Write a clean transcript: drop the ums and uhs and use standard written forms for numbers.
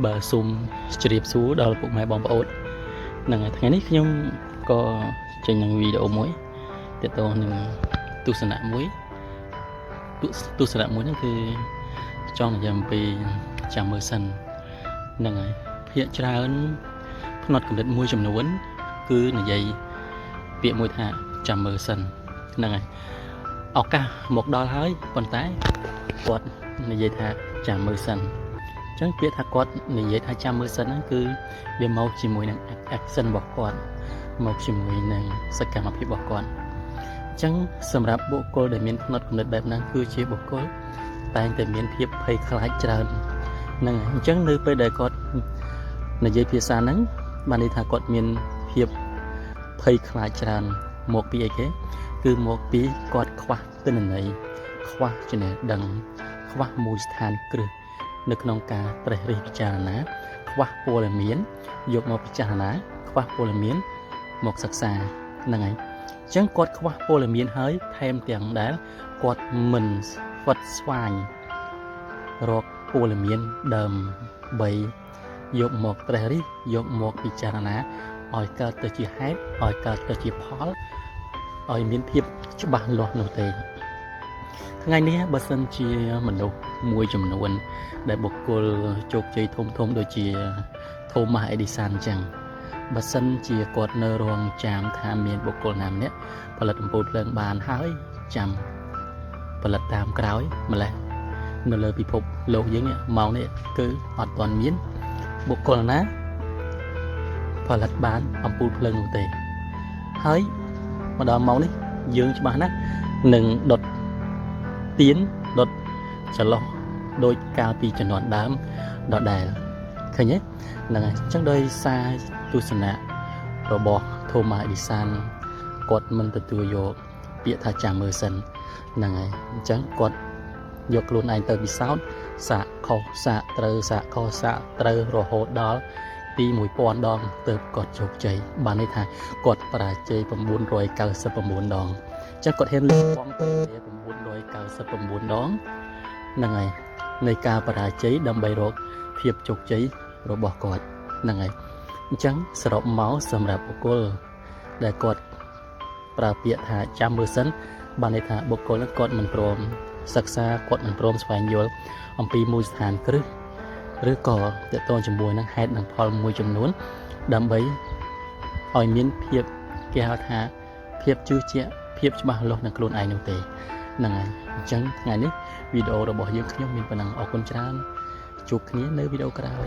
បើស៊ុំជ្រាបសួរដល់ពុកម៉ែបងប្អូនហ្នឹងហើយថ្ងៃនេះខ្ញុំក៏ចេញនឹងវីដេអូមួយទាក់ទងនឹងទស្សនៈមួយហ្នឹងគឺចង់និយាយអំពីចាំមើលសិនហ្នឹងហើយភាគច្រើនផ្នត់គំនិតមួយចំនួនគឺនិយាយពាក្យមួយថាចាំមើលសិនហ្នឹងហើយឱកាសមកដល់ហើយប៉ុន្តែគាត់និយាយថាចាំមើលសិនអញ្ចឹងពាក្យថាគាត់និយាយថាចាំមើលសិនហ្នឹងគឺវាមកជាមួយនឹង action របស់គាត់មកជាមួយនឹងសកម្មភាពរបស់គាត់អញ្ចឹងសម្រាប់បុគ្គលដែលមានផ្នត់គំនិតបែបហ្នឹងគឺជាបុគ្គលតែងតែមានភាពភ័យខ្លាចច្រើនហ្នឹងហើយអញ្ចឹងនៅពេលដែលគាត់និយាយភាសាហ្នឹងបានន័យថាគាត់មានភាពភ័យខ្លាចច្រើនមកពីអីគេគឺមកពីគាត់ខ្វះទិន្នន័យខ្វះចំណេះដឹងខ្វះមូលដ្ឋានគ្រឹះនៅក្នុងការត្រេះរិះពិចារណាខ្វះព័ត៌មានយកមកពិចារណាខ្វះព័ត៌មានមកសិក្សាហ្នឹងហើយអញ្ចឹងគាត់ខ្វះព័ត៌មានហើយថែមទាំងដែលគាត់មិនស្វិតស្វាញរកព័ត៌មានដើម្បីយកមកត្រេះរិះយកមកពិចារណាឲ្យកើតទៅជាហេតុឲ្យកើតទៅជាផលឲ្យមានភាពច្បាស់លាស់នោះទេថ្ងៃនេះបើសិនជាមនុស្សមួយចំនួនដែលបុគ្គលជោគជ័យធំដូចជា Thomas Edison អញ្ចឹងបើសិនជាគាត់នៅរងចាំថាមានបុគ្គលណាម្នាក់ផលិតអំពូលភ្លើងបានហើយចាំផលិតតាមក្រោយម្លេះនៅលើពិភពលោកយើងនេះមកនេះគឺអត់ទាន់មានបុគ្គលណាផលិតបានអំពូលភ្លើងនោះទេហើយមកដល់ម៉ោងនេះយើងច្បាស់ណាស់នឹងដុតទៀនដុតចន្លោះដោយកាលពីជំនាន់ដើមដដែលឃើញទេហ្នឹងហើយអញ្ចឹងដោយសារទស្សនៈរបស់ Thomas Edison គាត់មិនទទួលយកពាក្យថាចាំមើលសិនហ្នឹងហើយអញ្ចឹងគាត់យកខ្លួនឯងទៅពិសោធន៍សាកខុសសាកត្រូវសាកខុសសាកត្រូវរហូតដល់ពី 1000 ដងទើបគាត់ជោគជ័យបានន័យថាគាត់បរាជ័យ999 ដងអញ្ចឹងគាត់ហ៊ានលើកពងទៅ999 ដងហ្នឹងហើយនៃការបរាជ័យដើម្បីរកភាពជោគជ័យរបស់គាត់ហ្នឹងហើយអញ្ចឹងសរុបមកសម្រាប់បុគ្គលដែលគាត់ប្រើពាក្យថាចាំមើលសិនបានន័យថាបុគ្គលនោះគាត់មិនព្រមសិក្សាគាត់មិនព្រមស្វែងយល់អំពីមូលដ្ឋានគ្រឹះឬក៏ទាក់ទងជាមួយនឹងហេតុនិងផលមួយចំនួនដើម្បីឲ្យមានភាពគេហៅថាភាពជឿជាក់ភាពច្បាស់លាស់នឹងខ្លួនឯងនោះទេហ្នឹងហើយអញ្ចឹងថ្ងៃនេះវីដេអូរបស់យើងខ្ញុំមានប៉ុណ្ណឹងអរគុណច្រើនជួបគ្នានៅវីដេអូក្រោយ